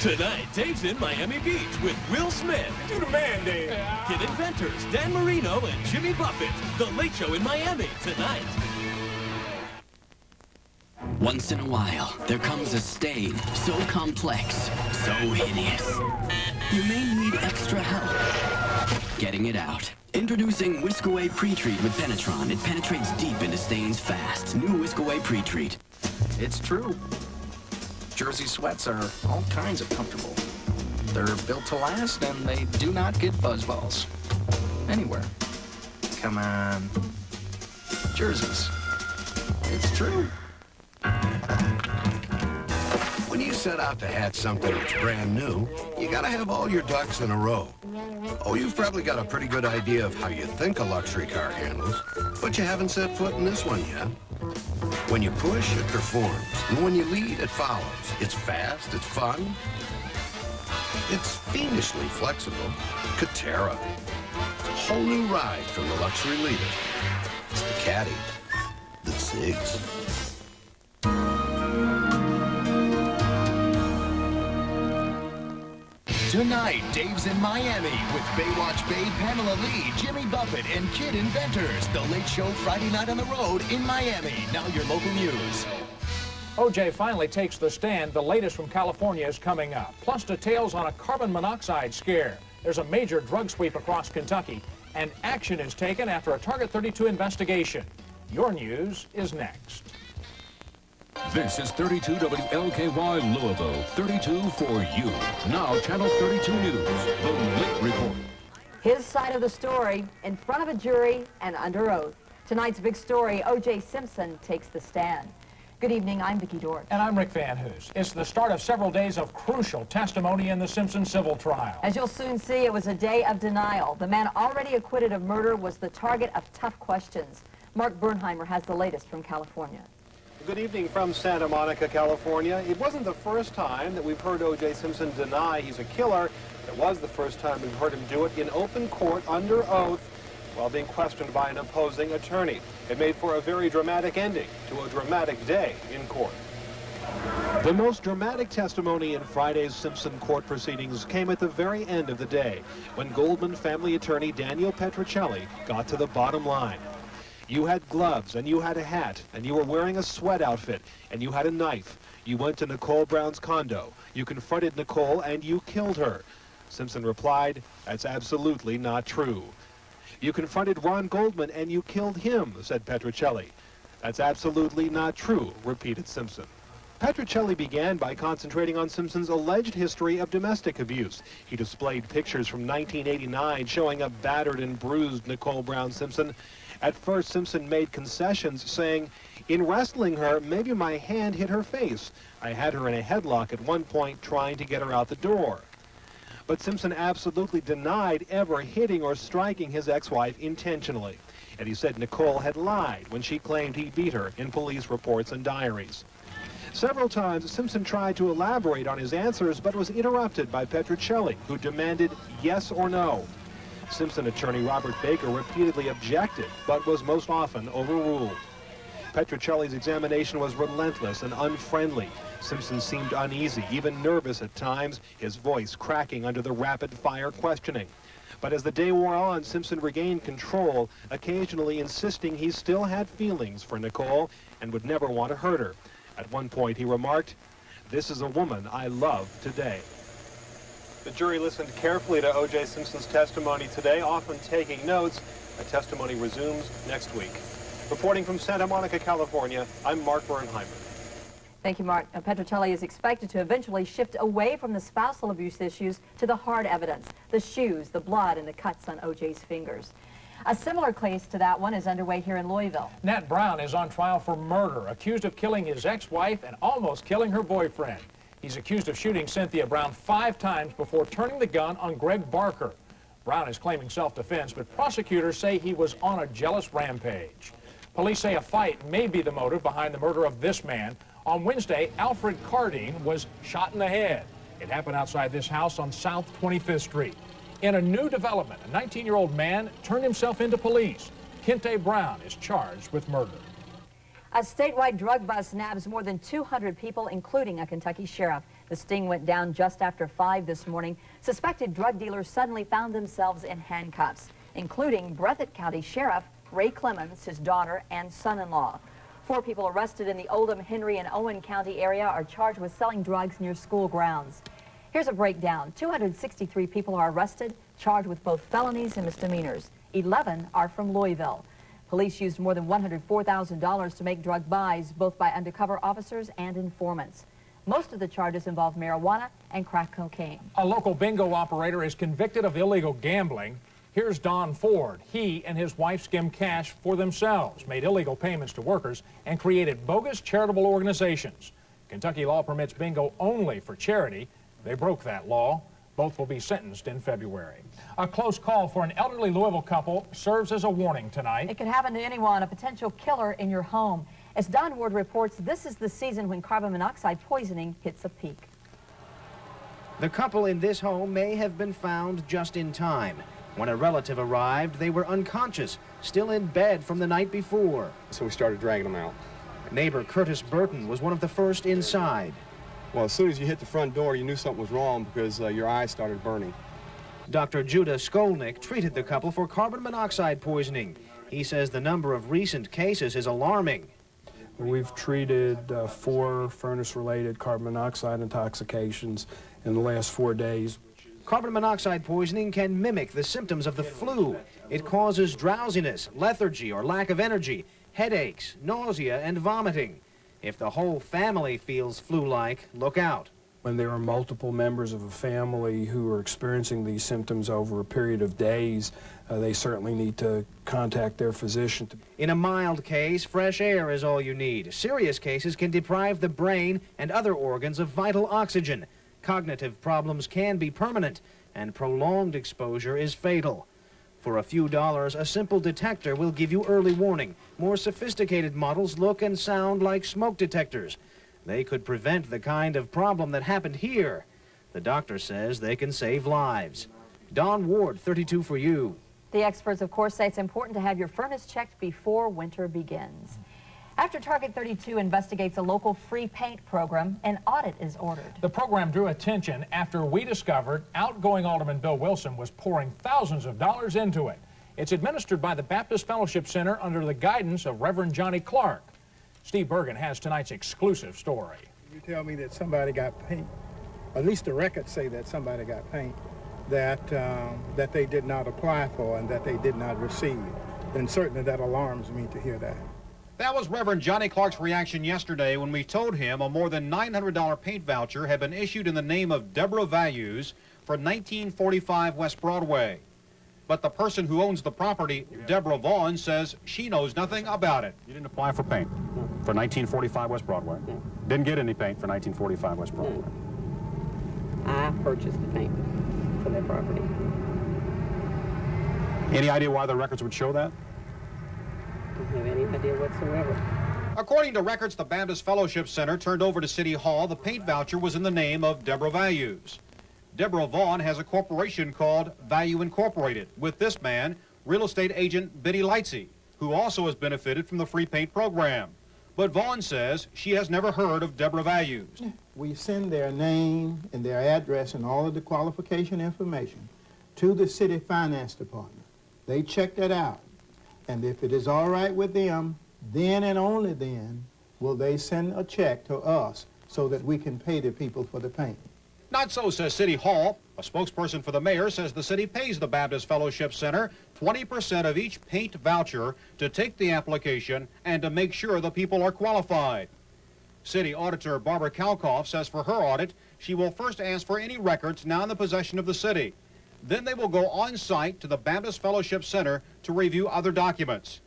Tonight, Dave's in Miami Beach with Will Smith. Do the man, Dave. Kid Inventors, Dan Marino, and Jimmy Buffett. The Late Show in Miami tonight. Once in a while, there comes a stain so complex, so hideous. You may need extra help getting it out. Introducing Wisk Away Pre-Treat with Penetron. It penetrates deep into stains fast. New Wisk Away Pre-Treat. It's true. Jersey sweats are all kinds of comfortable. They're built to last, and they do not get buzzballs. Anywhere. Come on. Jerzees. It's true. When you set out to hatch something that's brand new, you gotta have all your ducks in a row. Oh, you've probably got a pretty good idea of how you think a luxury car handles, but you haven't set foot in this one yet. When you push, it performs, and when you lead, it follows. It's fast, it's fun, it's fiendishly flexible. Catera. It's a whole new ride from the luxury leader. It's the Caddy that zigs. Tonight, Dave's in Miami with Baywatch Babe, Pamela Lee, Jimmy Buffett, and Kid Inventors. The Late Show Friday night on the road in Miami. Now your local news. OJ finally takes the stand. The latest from California is coming up. Plus details on a carbon monoxide scare. There's a major drug sweep across Kentucky, and action is taken after a Target 32 investigation. Your news is next. This is 32 WLKY Louisville, 32 for you. Now Channel 32 News, the Late Report. His side of the story in front of a jury and under oath. Tonight's big story, O.J. Simpson takes the stand. Good evening, I'm Vicki Dort. And I'm Rick Van Hoos. It's the start of several days of crucial testimony in the Simpson civil trial. As you'll soon see, it was a day of denial. The man already acquitted of murder was the target of tough questions. Mark Bernheimer has the latest from California. Good evening from Santa Monica, California. It wasn't the first time that we've heard O.J. Simpson deny he's a killer. It was the first time we've heard him do it in open court under oath while being questioned by an opposing attorney. It made for a very dramatic ending to a dramatic day in court. The most dramatic testimony in Friday's Simpson court proceedings came at the very end of the day, when Goldman family attorney Daniel Petruccelli got to the bottom line. You had gloves, and you had a hat, and you were wearing a sweat outfit, and you had a knife. You went to Nicole Brown's condo. You confronted Nicole, and you killed her. Simpson replied, "That's absolutely not true." You confronted Ron Goldman, and you killed him, said Petruccelli. "That's absolutely not true," repeated Simpson. Petruccelli began by concentrating on Simpson's alleged history of domestic abuse. He displayed pictures from 1989 showing a battered and bruised Nicole Brown Simpson. At first, Simpson made concessions, saying, "In wrestling her, maybe my hand hit her face. I had her in a headlock at one point trying to get her out the door." But Simpson absolutely denied ever hitting or striking his ex-wife intentionally. And he said Nicole had lied when she claimed he beat her in police reports and diaries. Several times, Simpson tried to elaborate on his answers, but was interrupted by Petruccelli, who demanded yes or no. Simpson attorney Robert Baker repeatedly objected, but was most often overruled. Petruccelli's examination was relentless and unfriendly. Simpson seemed uneasy, even nervous at times, his voice cracking under the rapid-fire questioning. But as the day wore on, Simpson regained control, occasionally insisting he still had feelings for Nicole and would never want to hurt her. At one point, he remarked, "This is a woman I love today." The jury listened carefully to O.J. Simpson's testimony today, often taking notes. The testimony resumes next week. Reporting from Santa Monica, California, I'm Mark Bernheimer. Thank you, Mark. Petruccelli is expected to eventually shift away from the spousal abuse issues to the hard evidence, the shoes, the blood, and the cuts on O.J.'s fingers. A similar case to that one is underway here in Louisville. Nat Brown is on trial for murder, accused of killing his ex-wife and almost killing her boyfriend. He's accused of shooting Cynthia Brown 5 times before turning the gun on Greg Barker. Brown is claiming self-defense, but prosecutors say he was on a jealous rampage. Police say a fight may be the motive behind the murder of this man. On Wednesday, Alfred Cardine was shot in the head. It happened outside this house on South 25th Street. In a new development, a 19-year-old man turned himself into police. Kente Brown is charged with murder. A statewide drug bust nabs more than 200 people, including a Kentucky sheriff. The The sting went down just after 5 this morning. Suspected drug dealers suddenly found themselves in handcuffs, including Breathitt County Sheriff Ray Clemens, his daughter, and son-in-law. 4 people arrested in the Oldham, Henry, and Owen County area are charged with selling drugs near school grounds. Here's a breakdown. 263 people are arrested, charged with both felonies and misdemeanors. 11 are from Louisville. Police used more than $104,000 to make drug buys, both by undercover officers and informants. Most of the charges involve marijuana and crack cocaine. A local bingo operator is convicted of illegal gambling. Here's Don Ford. He and his wife skimmed cash for themselves, made illegal payments to workers, and created bogus charitable organizations. Kentucky law permits bingo only for charity. They broke that law. Both will be sentenced in February. A close call for an elderly Louisville couple serves as a warning tonight. It could happen to anyone, a potential killer in your home. As Don Ward reports, this is the season when carbon monoxide poisoning hits a peak. The couple in this home may have been found just in time. When a relative arrived, they were unconscious, still in bed from the night before. So we started dragging them out. Neighbor Curtis Burton was one of the first inside. Well, as soon as you hit the front door, you knew something was wrong because your eyes started burning. Dr. Judah Skolnick treated the couple for carbon monoxide poisoning. He says the number of recent cases is alarming. We've treated 4 furnace-related carbon monoxide intoxications in the last 4 days. Carbon monoxide poisoning can mimic the symptoms of the flu. It causes drowsiness, lethargy, or lack of energy, headaches, nausea, and vomiting. If the whole family feels flu-like, look out. When there are multiple members of a family who are experiencing these symptoms over a period of days, they certainly need to contact their physician. In a mild case, fresh air is all you need. Serious cases can deprive the brain and other organs of vital oxygen. Cognitive problems can be permanent, and prolonged exposure is fatal. For a few dollars, a simple detector will give you early warning. More sophisticated models look and sound like smoke detectors. They could prevent the kind of problem that happened here. The doctor says they can save lives. Don Ward, 32 for You. The experts, of course, say it's important to have your furnace checked before winter begins. After Target 32 investigates a local free paint program, an audit is ordered. The program drew attention after we discovered outgoing Alderman Bill Wilson was pouring thousands of dollars into it. It's administered by the Baptist Fellowship Center under the guidance of Reverend Johnny Clark. Steve Bergen has tonight's exclusive story. You tell me that somebody got paint, at least the records say that somebody got paint that they did not apply for and that they did not receive, then certainly that alarms me to hear that. That was Reverend Johnny Clark's reaction yesterday when we told him a more than $900 paint voucher had been issued in the name of Deborah Values for 1945 West Broadway. But the person who owns the property, Deborah Vaughn, says she knows nothing about it. You didn't apply for paint for 1945 West Broadway? Didn't get any paint for 1945 West Broadway? I purchased the paint for their property. Any idea why the records would show that? I don't have any idea whatsoever. According to records the Baptist Fellowship Center turned over to City Hall, the paint voucher was in the name of Deborah Values. Deborah Vaughn has a corporation called Value Incorporated with this man, real estate agent Biddy Lightsey, who also has benefited from the free paint program. But Vaughn says she has never heard of Deborah Values. We send their name and their address and all of the qualification information to the city finance department. They check that out. And if it is all right with them, then and only then will they send a check to us so that we can pay the people for the paint. Not so, says City Hall. A spokesperson for the mayor says the city pays the Baptist Fellowship Center 20% of each paint voucher to take the application and to make sure the people are qualified. City Auditor Barbara Kalkoff says for her audit, she will first ask for any records now in the possession of the city. Then they will go on site to the Baptist Fellowship Center to review other documents.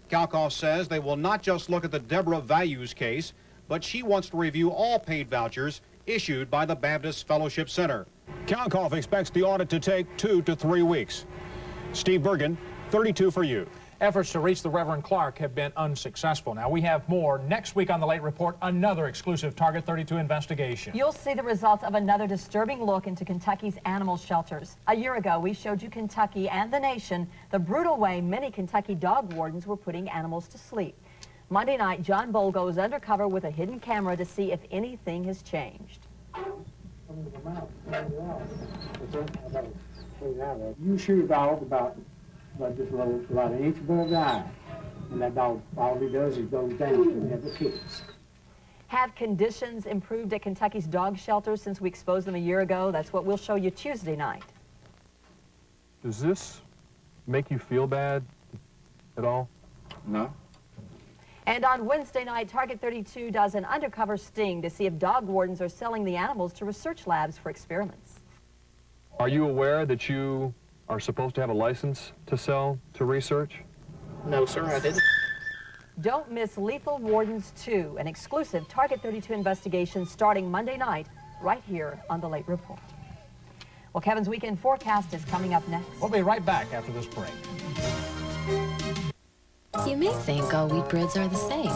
Kalkoff says they will not just look at the Deborah Values case, but she wants to review all paint vouchers issued by the Baptist Fellowship Center. Kalkoff expects the audit to take 2 to 3 weeks. Steve Bergen, 32 for You. Efforts to reach the Reverend Clark have been unsuccessful. Now, we have more. Next week on The Late Report, another exclusive Target 32 investigation. You'll see the results of another disturbing look into Kentucky's animal shelters. A year ago, we showed you Kentucky and the nation the brutal way many Kentucky dog wardens were putting animals to sleep. Monday night, John Bowl goes undercover with a hidden camera to see if anything has changed. You shoot a dog about just about an inch above the eye, and that dog, all he does is goes down and never kicks. Have conditions improved at Kentucky's dog shelters since we exposed them a year ago? That's what we'll show you Tuesday night. Does this make you feel bad at all? No. And on Wednesday night, Target 32 does an undercover sting to see if dog wardens are selling the animals to research labs for experiments. Are you aware that you are supposed to have a license to sell to research? No, sir, I didn't. Don't miss Lethal Wardens 2, an exclusive Target 32 investigation starting Monday night, right here on The Late Report. Well, Kevin's weekend forecast is coming up next. We'll be right back after this break. You may think all wheat breads are the same,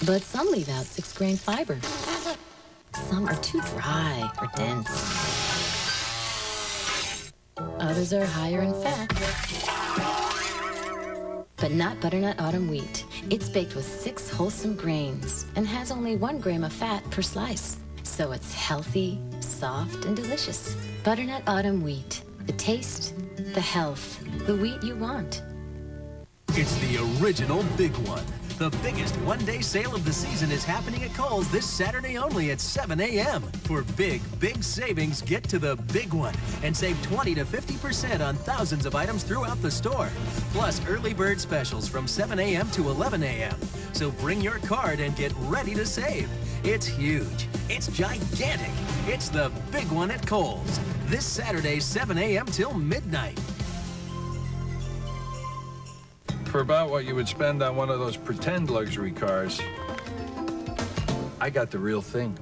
but some leave out 6-grain fiber. Some are too dry or dense. Others are higher in fat. But not Butternut Autumn Wheat. It's baked with 6 wholesome grains and has only 1 gram of fat per slice. So it's healthy, soft, and delicious. Butternut Autumn Wheat. The taste, the health, the wheat you want. It's the original big one. The biggest one-day sale of the season is happening at Kohl's this Saturday only at 7 a.m. For big savings, get to the big one and save 20 to 50% on thousands of items throughout the store. Plus early bird specials from 7 a.m. to 11 a.m. So bring your card and get ready to save. It's huge. It's gigantic. It's the big one at Kohl's. This Saturday, 7 a.m. till midnight. For about what you would spend on one of those pretend luxury cars, I got the real thing.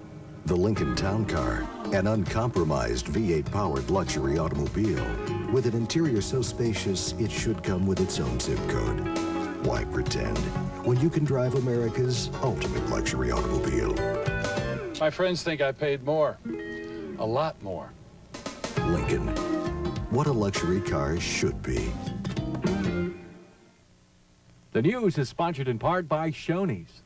The Lincoln Town Car, an uncompromised V8-powered luxury automobile with an interior so spacious it should come with its own zip code. Why pretend when you can drive America's ultimate luxury automobile? My friends think I paid more, a lot more. Lincoln, what a luxury car should be. The news is sponsored in part by Shoney's.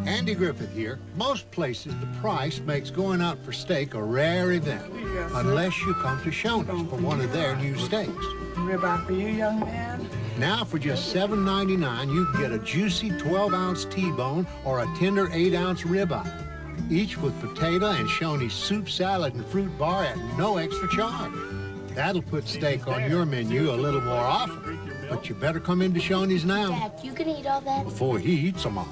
Andy Griffith here. Most places the price makes going out for steak a rare event, unless you come to Shoney's for one of their new steaks. Ribeye for you, young man? Now for just $7.99, you can get a juicy 12-ounce T-bone or a tender 8-ounce ribeye, each with potato and Shoney's soup, salad, and fruit bar at no extra charge. That'll put steak on your menu a little more often. But you better come into Shoney's now. Dad, you can eat all that? Before he eats them all.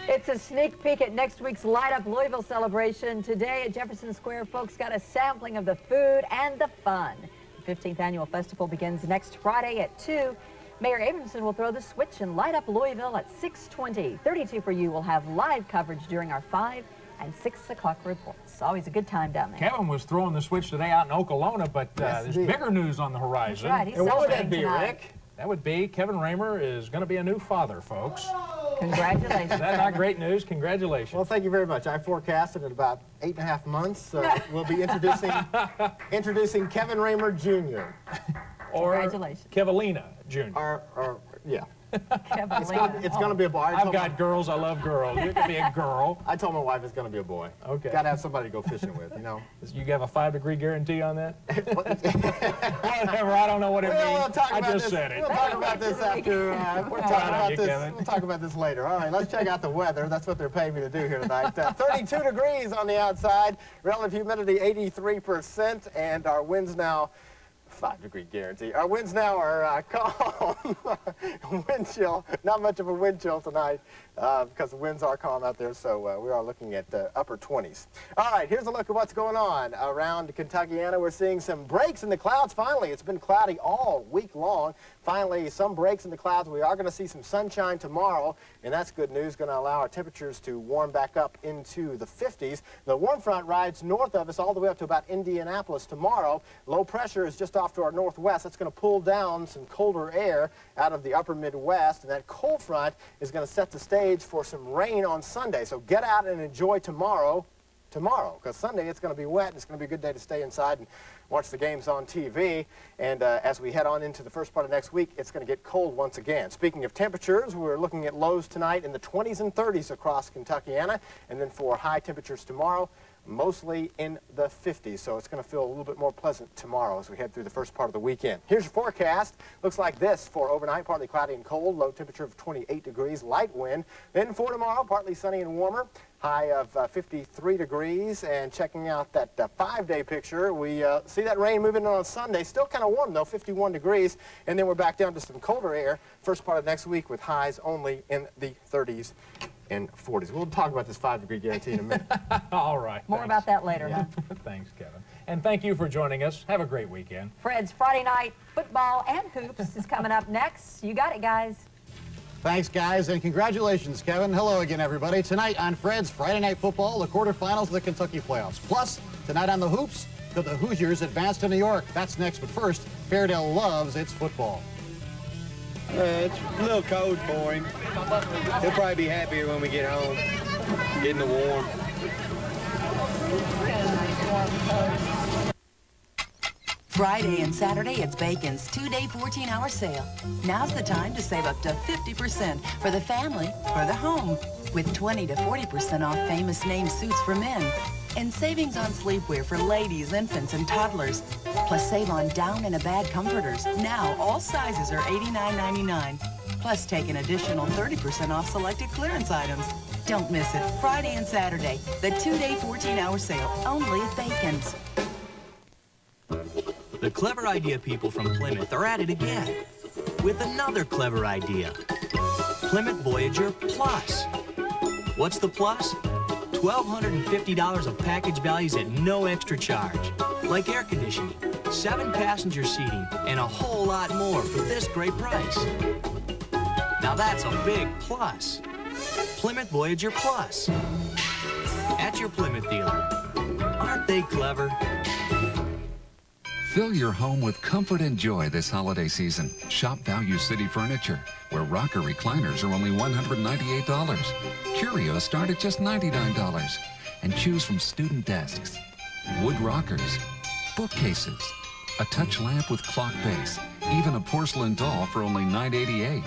It's a sneak peek at next week's Light Up Louisville celebration. Today at Jefferson Square, folks got a sampling of the food and the fun. The 15th annual festival begins next Friday at 2. Mayor Abramson will throw the switch and light up Louisville at 6:20. 32 for You will have live coverage during our 5 and 6 o'clock reports. Always a good time down there. Kevin was throwing the switch today out in Okolona, but Yes, there's bigger news on the horizon. That's right. He's And what would that celebrating be, tonight. Rick? That would be Kevin Raymer is going to be a new father, folks. Congratulations. Is that not great news? Congratulations. Well, thank you very much. I forecasted in about 8.5 months. We'll be introducing Kevin Raymer Jr. Or Congratulations. Kevelina Jr. Yeah. Kevelina. It's going to be a boy. I've got girls. I love girls. You could be a girl. I told my wife it's going to be a boy. Okay. Got to have somebody to go fishing with, you know. You have a 5-degree guarantee on that? Whatever. I don't know what it means. I just said it. We'll talk about this after. We'll talk about this later. All right, let's check out the weather. That's what they're paying me to do here tonight. 32 degrees on the outside. Relative humidity 83%, and our winds now. 5-degree guarantee. Our winds now are calm. Wind chill. Not much of a wind chill tonight because the winds are calm out there, so we are looking at upper 20s. All right, here's a look at what's going on around Kentuckiana. We're seeing some breaks in the clouds finally. It's been cloudy all week long. Finally, some breaks in the clouds. We are going to see some sunshine tomorrow, and that's good news. Going to allow our temperatures to warm back up into the 50s. The warm front rides north of us all the way up to about Indianapolis tomorrow. Low pressure is just off to our northwest. That's going to pull down some colder air out of the upper Midwest, and that cold front is going to set the stage for some rain on Sunday. So get out and enjoy tomorrow tomorrow, because Sunday it's going to be wet and it's going to be a good day to stay inside and watch the games on TV. And as we head on into the first part of next week, it's going to get cold once again. Speaking of temperatures, we're looking at lows tonight in the 20s and 30s across Kentuckiana, and then for high temperatures tomorrow, mostly in the 50s, so it's going to feel a little bit more pleasant tomorrow as we head through the first part of the weekend. Here's your forecast. Looks like this for overnight, partly cloudy and cold, low temperature of 28 degrees, light wind. Then for tomorrow, partly sunny and warmer, high of 53 degrees. And checking out that 5-day picture, we see that rain moving on Sunday. Still kind of warm, though, 51 degrees. And then we're back down to some colder air first part of next week with highs only in the 30s and 40s. We'll talk about this 5-degree guarantee in a minute. All right. More about that later. Yeah. Thanks, Kevin. And thank you for joining us. Have a great weekend. Fred's Friday night football and hoops is coming up next. You got it, guys. Thanks, guys, and congratulations, Kevin. Hello again, everybody. Tonight on Fred's Friday Night Football, the quarterfinals of the Kentucky playoffs. Plus, tonight on the hoops, could the Hoosiers advance to New York? That's next, but first, Fairdale loves its football. It's a little cold for him. He'll probably be happier when we get home, getting the warm. Friday and Saturday, it's Bacon's 2-day, 14-hour sale. Now's the time to save up to 50% for the family or the home, with 20 to 40% off famous name suits for men, and savings on sleepwear for ladies, infants, and toddlers. Plus, save on down and a bag comforters. Now, all sizes are $89.99. Plus, take an additional 30% off selected clearance items. Don't miss it. Friday and Saturday, the 2-day, 14-hour sale, only at Bacon's. The clever idea people from Plymouth are at it again with another clever idea. Plymouth Voyager Plus. What's the plus? $1,250 of package values at no extra charge. Like air conditioning, 7-passenger seating, and a whole lot more for this great price. Now that's a big plus. Plymouth Voyager Plus. At your Plymouth dealer. Aren't they clever? Fill your home with comfort and joy this holiday season. Shop Value City Furniture, where rocker recliners are only $198. Curios start at just $99. And choose from student desks, wood rockers, bookcases, a touch lamp with clock base, even a porcelain doll for only $988.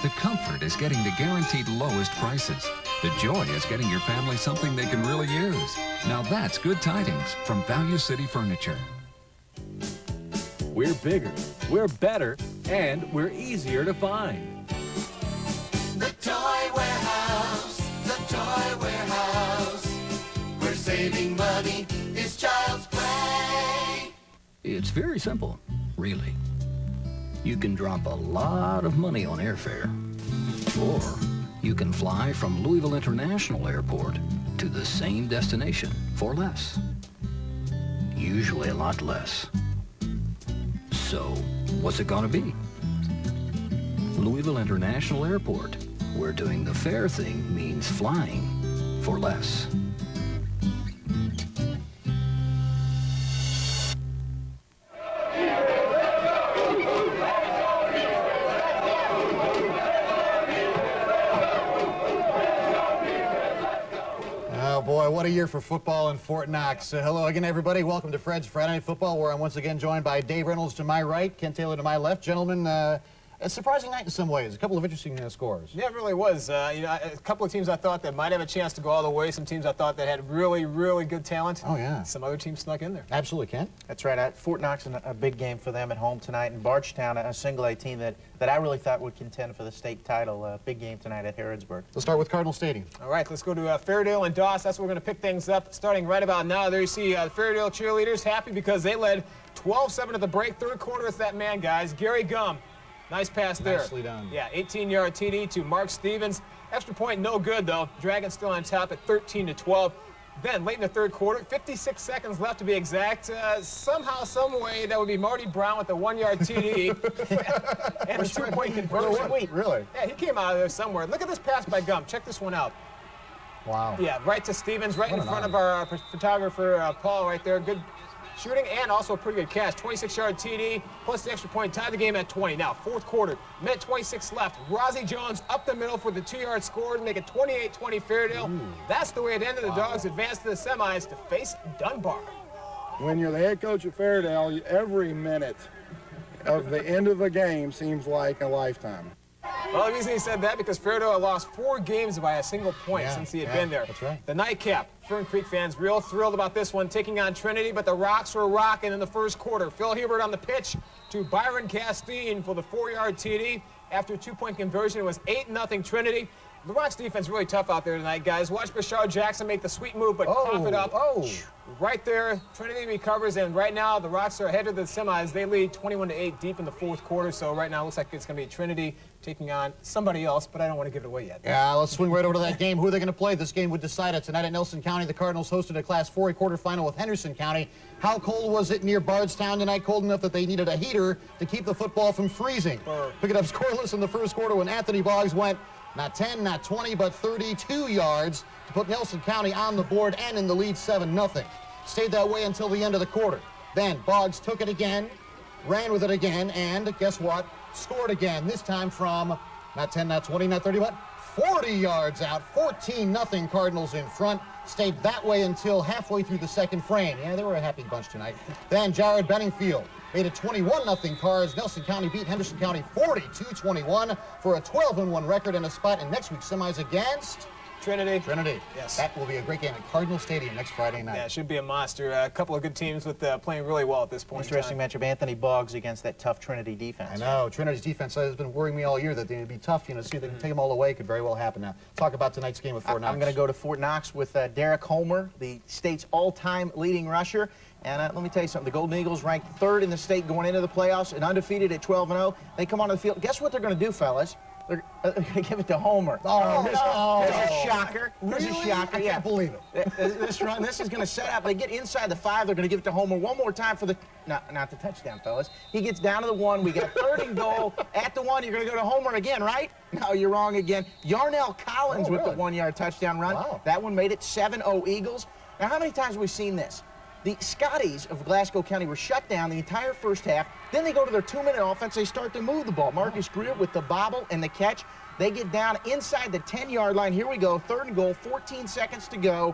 The comfort is getting the guaranteed lowest prices. The joy is getting your family something they can really use. Now that's good tidings from Value City Furniture. We're bigger, we're better, and we're easier to find. The Toy Warehouse, the Toy Warehouse, where saving money is child's play. It's very simple, really. You can drop a lot of money on airfare, or you can fly from Louisville International Airport to the same destination for less. Usually a lot less. So, what's it gonna be? Louisville International Airport, where doing the fair thing means flying for less. Oh boy, what a year for football in Fort Knox. Hello again, everybody. Welcome to Fred's Friday Night Football, where I'm once again joined by Dave Reynolds to my right, Ken Taylor to my left. Gentlemen, a surprising night in some ways. A couple of interesting scores. Yeah, it really was. You know, a couple of teams I thought that might have a chance to go all the way. Some teams I thought that had really, really good talent. Oh, yeah. Some other teams snuck in there. Absolutely, Ken. That's right. Fort Knox, a big game for them at home tonight. And Bardstown, a single-A team that I really thought would contend for the state title. Big game tonight at Harrodsburg. Let's start with Cardinal Stadium. All right, let's go to Fairdale and Doss. That's where we're going to pick things up starting right about now. There you see the Fairdale cheerleaders happy because they led 12-7 at the break. Third quarter, it's that man, guys, Gary Gum. Nice pass there. Nicely done. Yeah, 18-yard TD to Mark Stevens. Extra point, no good, though. Dragons still on top at 13-12. Then, late in the third quarter, 56 seconds left to be exact. Somehow, some way, that would be Marty Brown with the 1-yard TD and a 2-point conversion. Wait, really? Yeah, he came out of there somewhere. Look at this pass by Gum. Check this one out. Wow. Yeah, right to Stevens, right in front of our photographer, Paul, right there. Good shooting and also a pretty good catch. 26-yard TD plus the extra point tied the game at 20. Now, fourth quarter, minute 26 left. Rozzie Jones up the middle for the 2-yard score to make it 28-20 Fairdale. That's the way it ended. The Dogs advance to the semis to face Dunbar. When you're the head coach of Fairdale, every minute of the end of the game seems like a lifetime. Well, the reason he said that because Fairdale had lost 4 games by a single point since he had been there. That's right. The nightcap, Fern Creek fans real thrilled about this one, taking on Trinity, but the Rocks were rocking in the first quarter. Phil Hebert on the pitch to Byron Castine for the 4-yard TD. After a 2-point conversion, it was 8-0 Trinity. The Rocks defense really tough out there tonight, guys. Watch Bashard Jackson make the sweet move, but cough it up. Right there, Trinity recovers, and right now the Rocks are ahead of the semis. They lead 21-8 deep in the fourth quarter, so right now it looks like it's going to be Trinity taking on somebody else, but I don't want to give it away yet. Yeah, let's swing right over to that game. Who are they going to play? This game would decide it. Tonight at Nelson County, the Cardinals hosted a Class 4A quarterfinal with Henderson County. How cold was it near Bardstown tonight? Cold enough that they needed a heater to keep the football from freezing. Pick it up scoreless in the first quarter when Anthony Boggs went not 10, not 20, but 32 yards to put Nelson County on the board and in the lead 7-0. Stayed that way until the end of the quarter. Then Boggs took it again, ran with it again, and guess what? Scored again, this time from not 10, not 20, not 30, but 40 yards out. 14-0 Cardinals in front. Stayed that way until halfway through the second frame. Yeah, they were a happy bunch tonight. Then Jared Benningfield made it 21-0 Cards. Nelson County beat Henderson County 42-21 for a 12-1 record and a spot in next week's semis against Trinity. Yes. That will be a great game at Cardinal Stadium next Friday night. Yeah, it should be a monster. A couple of good teams with playing really well at this point. Interesting matchup. Anthony Boggs against that tough Trinity defense. I know. Trinity's defense has been worrying me all year that they'd be tough. You know, see if they can take them all away. Could very well happen now. Talk about tonight's game with Fort Knox. I'm going to go to Fort Knox with Derek Homer, the state's all-time leading rusher. And let me tell you something. The Golden Eagles ranked 3rd in the state going into the playoffs and undefeated at 12-0. They come onto the field. Guess what they're going to do, fellas? They're going to give it to Homer. There's a shocker. There's a shocker. I can't believe it. This is going to set up. They get inside the 5. They're going to give it to Homer one more time for the, not the touchdown, fellas. He gets down to the 1. We got 3rd and goal at the 1. You're going to go to Homer again, right? No, you're wrong again. Yarnell Collins with the 1-yard touchdown run. Wow. That one made it 7-0 Eagles. Now, how many times have we seen this? The Scotties of Glasgow County were shut down the entire first half. Then they go to their 2-minute offense. They start to move the ball. Marcus Greer with the bobble and the catch. They get down inside the 10-yard line. Here we go. 3rd and goal. 14 seconds to go.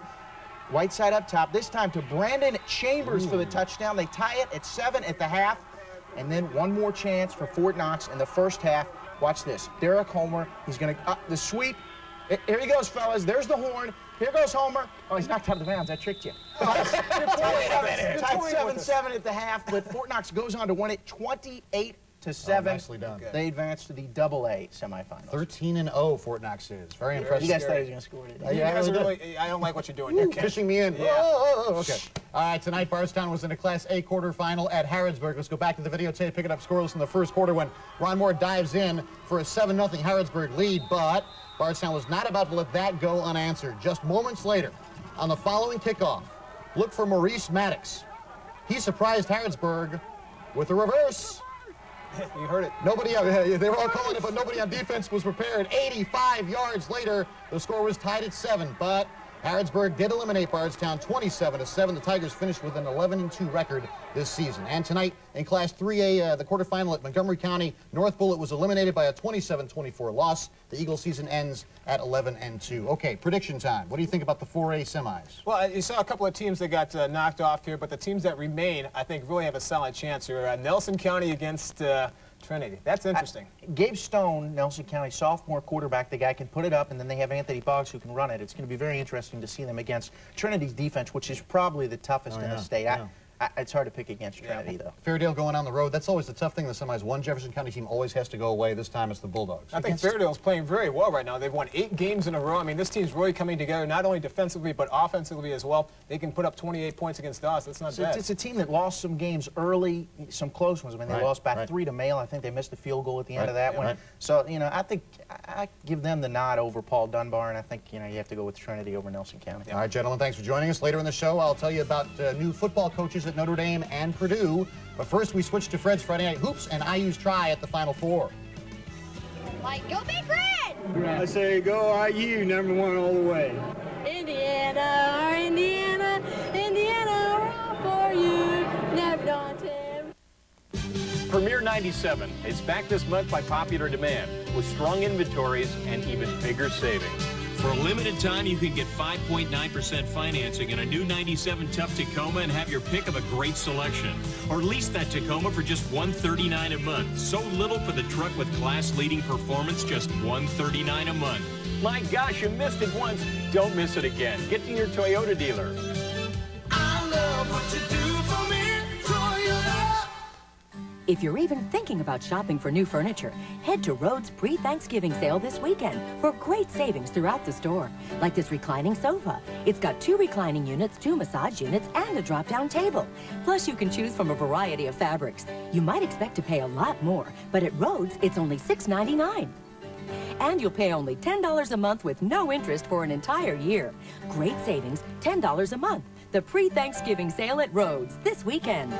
Whiteside up top. This time to Brandon Chambers for the touchdown. They tie it at 7 at the half. And then one more chance for Fort Knox in the first half. Watch this. Derek Homer. He's going to the sweep. Here he goes, fellas. There's the horn. Here goes Homer. Oh, he's knocked out of the bounds. I tricked you. Tied 7-7 at the half, but Fort Knox goes on to win it 28-7. Nicely done. They advance to the AA semifinals. 13-0 Fort Knox is. Very impressive. You guys thought he was going to score it. You guys are really, I don't like what you're doing here, Ken. Fishing me in. Yeah. Okay. All right, tonight Bardstown was in a Class A quarterfinal at Harrodsburg. Let's go back to the videotape, pick it up scoreless in the first quarter when Ron Moore dives in for a 7-0 Harrodsburg lead, but Bardstown was not about to let that go unanswered. Just moments later, on the following kickoff, look for Maurice Maddox. He surprised Harrodsburg with a reverse. You heard it. Nobody, they were all calling it, but nobody on defense was prepared. 85 yards later, the score was tied at 7, but Harrodsburg did eliminate Bardstown 27-7. The Tigers finished with an 11-2 record this season. And tonight in Class 3A, the quarterfinal at Montgomery County, North Bullitt was eliminated by a 27-24 loss. The Eagles season ends at 11-2. Okay, prediction time. What do you think about the 4A semis? Well, you saw a couple of teams that got knocked off here, but the teams that remain, I think, really have a solid chance here. Nelson County against Trinity. That's interesting. Gabe Stone, Nelson County sophomore quarterback, the guy can put it up, and then they have Anthony Boggs who can run it. It's going to be very interesting to see them against Trinity's defense, which is probably the toughest in the state. It's hard to pick against Trinity, though. Fairdale going on the road. That's always the tough thing in the semis. One Jefferson County team always has to go away. This time it's the Bulldogs. I think Fairdale's playing very well right now. They've won 8 games in a row. I mean, this team's really coming together, not only defensively, but offensively as well. They can put up 28 points against us. That's not bad. It's a team that lost some games early, some close ones. I mean, they lost by 3 to Mail. I think they missed a field goal at the end of that one. So, you know, I think I give them the nod over Paul Dunbar, and I think, you know, you have to go with Trinity over Nelson County. All right, gentlemen, thanks for joining us. Later in the show, I'll tell you about new football coaches at Notre Dame and Purdue. But first, we switch to Fred's Friday Night Hoops and IU's try at the Final Four. Like, go Big Red! I say go IU, #1 all the way. Indiana, Indiana, Indiana, we're all for you. Premier 97 is back this month by popular demand with strong inventories and even bigger savings. For a limited time, you can get 5.9% financing in a new 97 Tough Tacoma and have your pick of a great selection. Or lease that Tacoma for just $139 a month. So little for the truck with class-leading performance, just $139 a month. My gosh, you missed it once. Don't miss it again. Get to your Toyota dealer. I love what you do for me, Toyota. If you're even thinking about shopping for new furniture, head to Rhodes pre-Thanksgiving sale this weekend for great savings throughout the store. Like this reclining sofa. It's got 2 reclining units, 2 massage units, and a drop-down table. Plus, you can choose from a variety of fabrics. You might expect to pay a lot more, but at Rhodes, it's only $6.99. And you'll pay only $10 a month with no interest for an entire year. Great savings, $10 a month. The pre-Thanksgiving sale at Rhodes this weekend.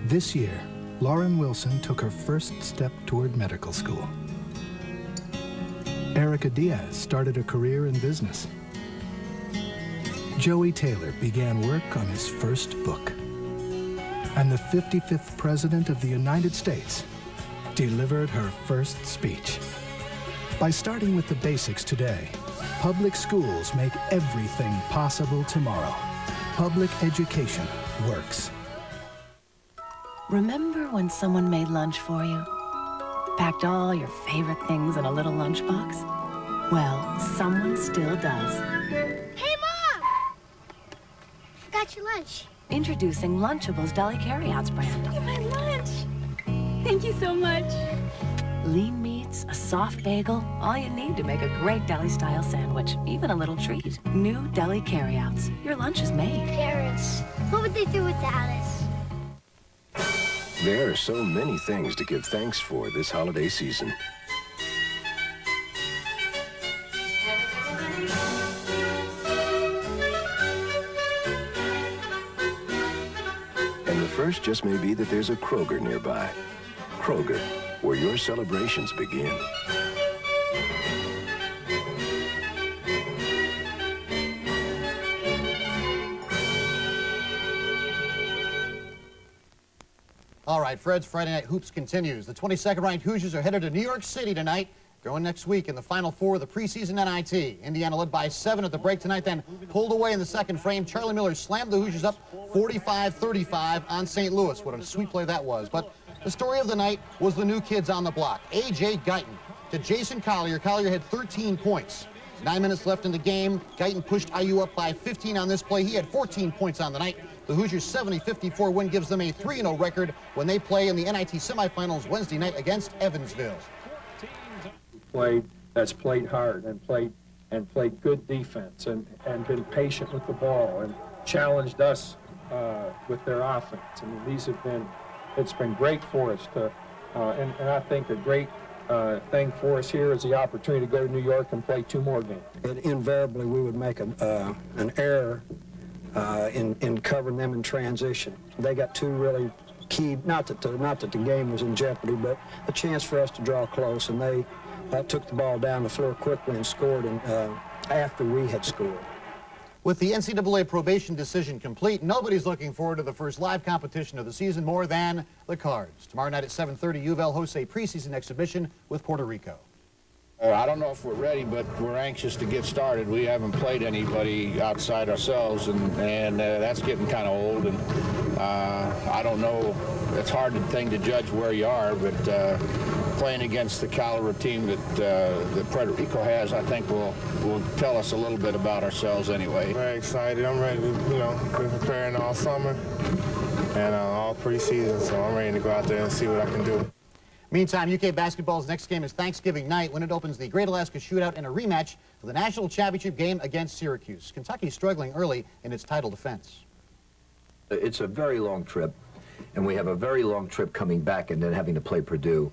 This year, Lauren Wilson took her first step toward medical school. Erica Diaz started a career in business. Joey Taylor began work on his first book. And the 55th President of the United States delivered her first speech. By starting with the basics today, public schools make everything possible tomorrow. Public education works. Remember when someone made lunch for you? Packed all your favorite things in a little lunchbox? Well, someone still does. Hey, Mom! Forgot your lunch. Introducing Lunchables Deli Carryouts brand. Look at my lunch. Thank you so much. Lean meats, a soft bagel, all you need to make a great deli-style sandwich, even a little treat. New Deli Carryouts. Your lunch is made. Parents, what would they do without us? There are so many things to give thanks for this holiday season. And the first just may be that there's a Kroger nearby. Kroger, where your celebrations begin. All right, Fred's Friday Night Hoops continues. The 22nd ranked Hoosiers are headed to New York City tonight, going next week in the Final Four of the preseason NIT. Indiana led by 7 at the break tonight, then pulled away in the second frame. Charlie Miller slammed the Hoosiers up 45-35 on St. Louis. What a sweet play that was. But the story of the night was the new kids on the block. A.J. Guyton to Jason Collier. Collier had 13 points. 9 minutes left in the game. Guyton pushed IU up by 15 on this play. He had 14 points on the night. The Hoosiers' 70-54 win gives them a 3-0 record when they play in the NIT semifinals Wednesday night against Evansville. That's played hard and played good defense and been patient with the ball and challenged us with their offense. I mean, it's been great for us to, and I think a great thing for us here is the opportunity to go to New York and play 2 more games. Invariably, we would make an error in covering them in transition. They got 2 really key, not that the game was in jeopardy, but a chance for us to draw close, and they took the ball down the floor quickly and scored after we had scored. With the NCAA probation decision complete, nobody's looking forward to the first live competition of the season more than the Cards. Tomorrow night at 7:30, U of L hosts a preseason exhibition with Puerto Rico. I don't know if we're ready, but we're anxious to get started. We haven't played anybody outside ourselves, and that's getting kind of old. And I don't know. It's hard thing to judge where you are, but playing against the caliber team that Puerto Rico has, I think will tell us a little bit about ourselves anyway. Very excited. I'm ready to, been preparing all summer and all preseason, so I'm ready to go out there and see what I can do. Meantime, UK basketball's next game is Thanksgiving night when it opens the Great Alaska Shootout in a rematch for the national championship game against Syracuse. Kentucky's struggling early in its title defense. It's a very long trip, and we have a very long trip coming back and then having to play Purdue.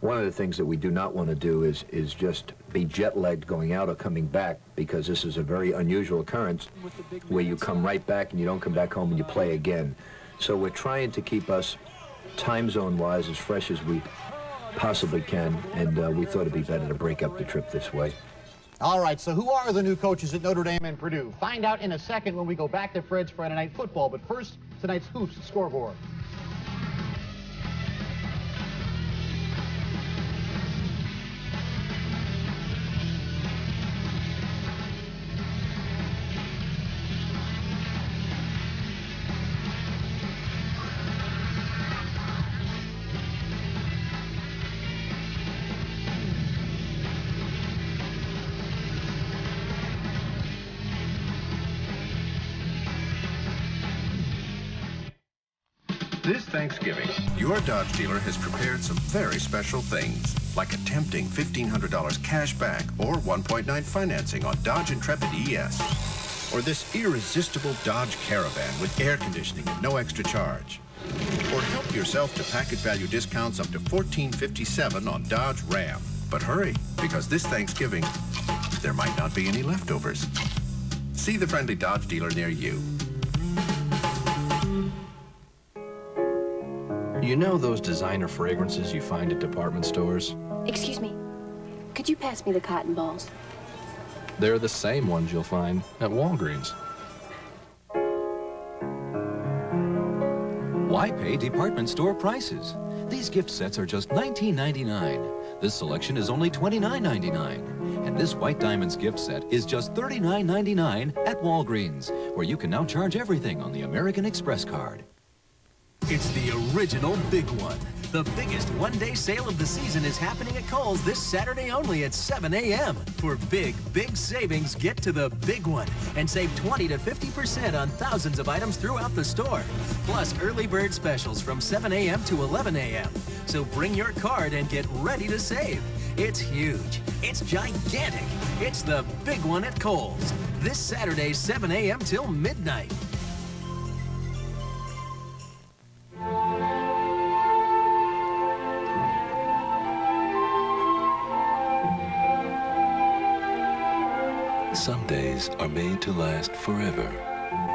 One of the things that we do not want to do is just be jet-lagged going out or coming back, because this is a very unusual occurrence where you come right back and you don't come back home and you play again. So we're trying to keep us time zone-wise as fresh as we possibly can, and we thought it'd be better to break up the trip this way. All right, so who are the new coaches at Notre Dame and Purdue? Find out in a second when we go back to Fred's Friday Night Football, but first, tonight's Hoops scoreboard. This Thanksgiving, your Dodge dealer has prepared some very special things, like a tempting $1,500 cash back or 1.9 financing on Dodge Intrepid ES. Or this irresistible Dodge Caravan with air conditioning and no extra charge. Or help yourself to packet value discounts up to $14.57 on Dodge Ram. But hurry, because this Thanksgiving, there might not be any leftovers. See the friendly Dodge dealer near you. You know those designer fragrances you find at department stores? Excuse me. Could you pass me the cotton balls? They're the same ones you'll find at Walgreens. Why pay department store prices? These gift sets are just $19.99. This selection is only $29.99. And this White Diamonds gift set is just $39.99 at Walgreens, where you can now charge everything on the American Express card. It's the original big one. The biggest one-day sale of the season is happening at Kohl's this Saturday only at 7 a.m. For big, big savings, get to the big one and save 20 to 50% on thousands of items throughout the store. Plus early bird specials from 7 a.m. to 11 a.m. So bring your card and get ready to save. It's huge. It's gigantic. It's the big one at Kohl's. This Saturday, 7 a.m. till midnight. Some days are made to last forever.